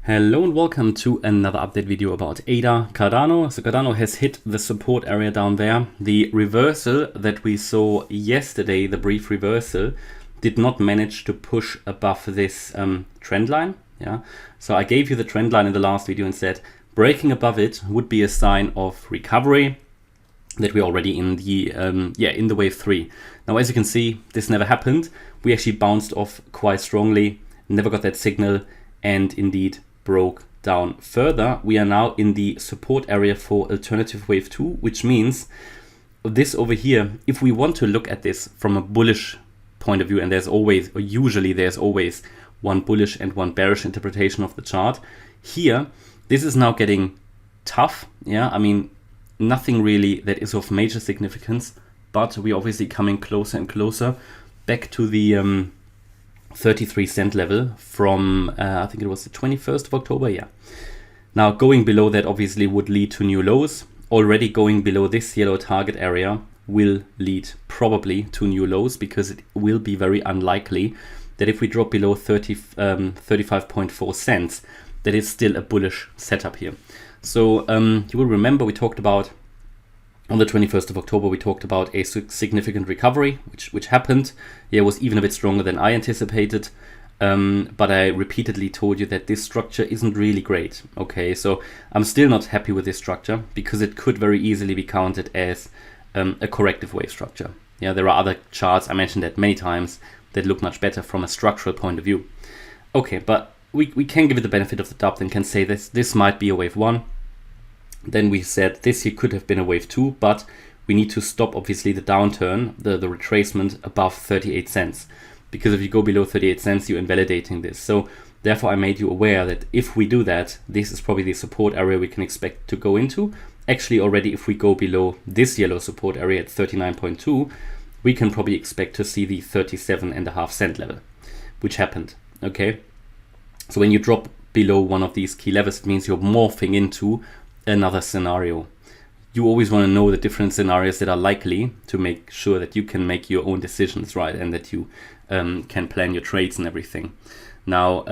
Hello and welcome to another update video about ADA Cardano. So Cardano has hit the support area down there. The reversal that we saw yesterday, the brief reversal, did not manage to push above this trend line. Yeah. So I gave you the trend line in the last video and said breaking above it would be a sign of recovery, that we're already in the in the wave 3. Now, as you can see, this never happened. We actually bounced off quite strongly, never got that signal, and indeed broke down further. We are now in the support area for alternative wave 2, which means this over here, if we want to look at this from a bullish point of view, and there's always, or usually there's always one bullish and one bearish interpretation of the chart. Here, this is now getting tough. Yeah, I mean, nothing really that is of major significance, but we're obviously coming closer and closer back to the 33 cent level from I think it was the 21st of October. Yeah. Now going below that obviously would lead to new lows. Already going below this yellow target area will lead probably to new lows, because it will be very unlikely that if we drop below 35.4 cents, that is still a bullish setup here. So you will remember we talked about on the 21st of October, we talked about a significant recovery, which happened. Yeah, it was even a bit stronger than I anticipated. But I repeatedly told you that this structure isn't really great. Okay, so I'm still not happy with this structure, because it could very easily be counted as a corrective wave structure. Yeah, there are other charts, I mentioned that many times, that look much better from a structural point of view. Okay, but we can give it the benefit of the doubt and can say this might be a wave 1. Then we said this here could have been a wave 2, but we need to stop obviously the downturn, the retracement above 38 cents. Because if you go below 38 cents, you're invalidating this. So therefore I made you aware that if we do that, this is probably the support area we can expect to go into. Actually already if we go below this yellow support area at 39.2, we can probably expect to see the 37.5 cent level, which happened. Okay. So when you drop below one of these key levels, it means you're morphing into another scenario. You always want to know the different scenarios that are likely to make sure that you can make your own decisions, right? And that you can plan your trades and everything. Now,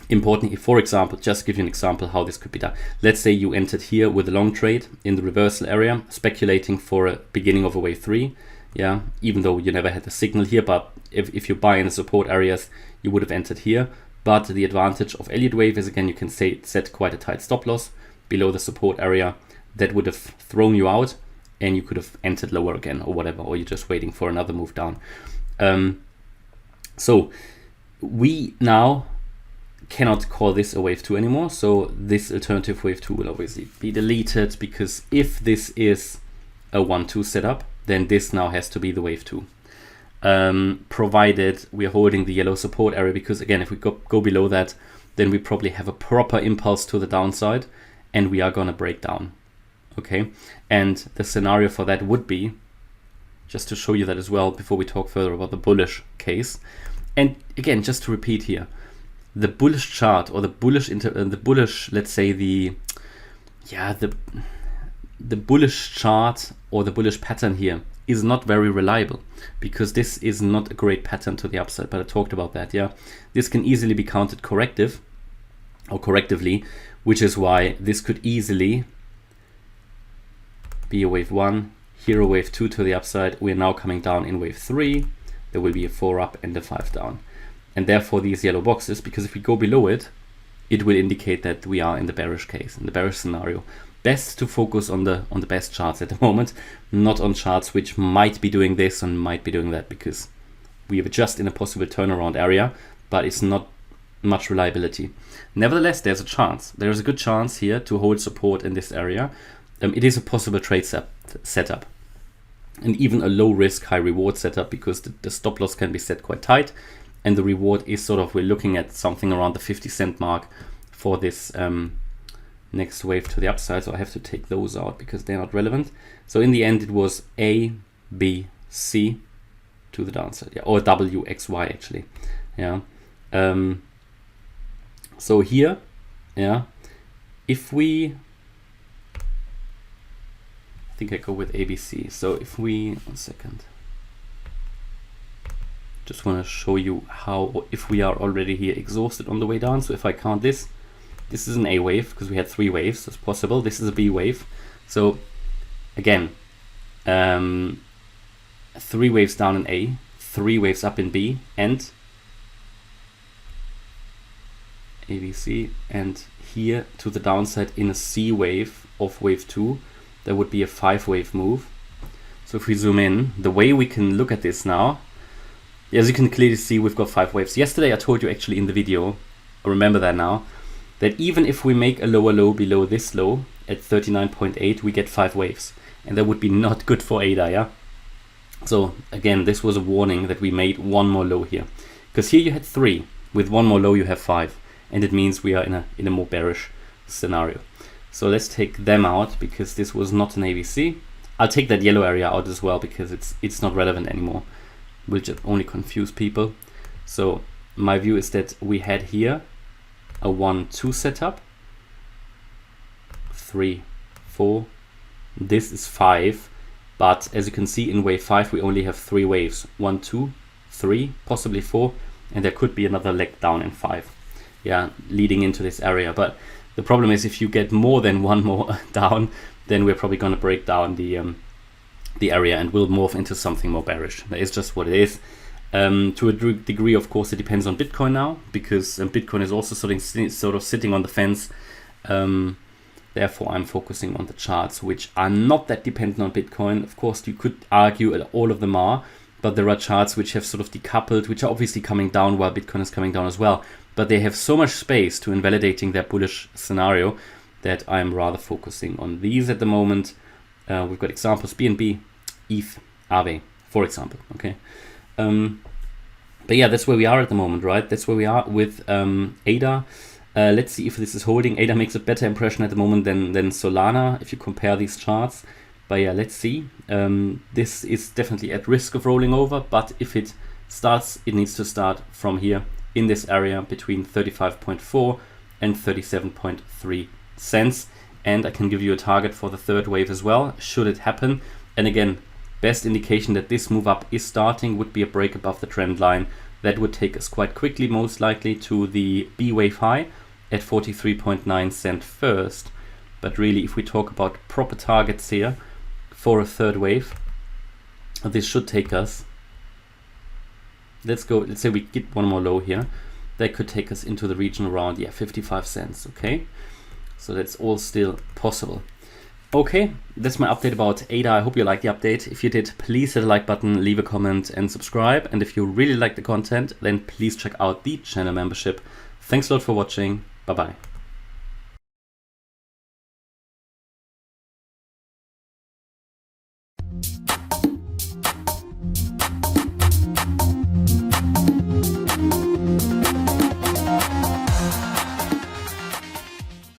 importantly, for example, just give you an example how this could be done. Let's say you entered here with a long trade in the reversal area, speculating for a beginning of a wave 3. Yeah, even though you never had the signal here, but if you buy in the support areas, you would have entered here. But the advantage of Elliott wave is, again, you can set quite a tight stop loss below the support area. That would have thrown you out and you could have entered lower again or whatever, or you're just waiting for another move down. So we now cannot call this a wave 2 anymore. So this alternative wave 2 will obviously be deleted, because if this is a 1-2 setup, then this now has to be the wave 2. Provided we're holding the yellow support area, because again, if we go below that, then we probably have a proper impulse to the downside and we are going to break down. Okay, and the scenario for that would be, just to show you that as well before we talk further about the bullish case, and again, just to repeat here, the bullish chart, or the bullish let's say the bullish chart or the bullish pattern here is not very reliable, because this is not a great pattern to the upside, but I talked about that. Yeah, this can easily be counted corrective or correctively, which is why this could easily be a wave 1, here a wave 2 to the upside. We're now coming down in wave 3. There will be a 4 up and a 5 down. And therefore these yellow boxes, because if we go below it, it will indicate that we are in the bearish case, in the bearish scenario. Best to focus on the best charts at the moment, not on charts which might be doing this and might be doing that, because we are just in a possible turnaround area, but it's not much reliability. Nevertheless, there's a chance. There's a good chance here to hold support in this area. It is a possible trade setup, and even a low risk, high reward setup, because the stop loss can be set quite tight, and the reward is sort of, we're looking at something around the 50 cent mark for this next wave to the upside. So I have to take those out because they're not relevant. So in the end, it was A, B, C to the downside, yeah, or W, X, Y actually. Yeah. So here, yeah, if we, I think I go with ABC. So if we, 1 second, Just want to show you how, if we are already here exhausted on the way down. So if I count this is an A wave because we had 3 waves. That's possible. This is a B wave. So again, 3 waves down in A, 3 waves up in B, and ABC, and here to the downside in a C wave of wave 2. There would be a 5 wave move. So if we zoom in, the way we can look at this now, as you can clearly see, we've got 5 waves. Yesterday I told you actually in the video, I remember that now, that even if we make a lower low below this low at 39.8, we get 5 waves. And that would be not good for ADA, yeah? So again, this was a warning that we made one more low here. Because here you had 3, with one more low you have 5. And it means we are in a more bearish scenario. So let's take them out because this was not an ABC. I'll take that yellow area out as well because it's not relevant anymore. Will just only confuse people. So my view is that we had here a 1-2 setup, 3, 4. This is 5, but as you can see in wave 5 we only have 3 waves, 1, 2, 3, possibly 4, and there could be another leg down in 5. Yeah, leading into this area. But the problem is if you get more than one more down, then we're probably going to break down the area and will morph into something more bearish. That is just what it is. To a degree, of course, it depends on Bitcoin now, because Bitcoin is also sort of sitting on the fence. Therefore, I'm focusing on the charts, which are not that dependent on Bitcoin. Of course, you could argue that all of them are, but there are charts which have sort of decoupled, which are obviously coming down while Bitcoin is coming down as well. But they have so much space to invalidating their bullish scenario that I'm rather focusing on these at the moment. We've got examples, BNB, ETH, Aave, for example, okay? But yeah, that's where we are at the moment, right? That's where we are with ADA. Let's see if this is holding. ADA makes a better impression at the moment than Solana if you compare these charts. But yeah, let's see. This is definitely at risk of rolling over, but if it starts, it needs to start from here in this area between 35.4 and 37.3 cents. And I can give you a target for the 3rd wave as well, should it happen. And again, best indication that this move up is starting would be a break above the trend line. That would take us quite quickly, most likely, to the B wave high at 43.9 cent first. But really, if we talk about proper targets here for a 3rd wave, this should take us, let's say we get one more low here, that could take us into the region around 55 cents, okay? So that's all still possible. Okay, that's my update about ADA. I hope you liked the update. If you did, please hit the like button, leave a comment and subscribe. And if you really like the content, then please check out the channel membership. Thanks a lot for watching. Bye bye.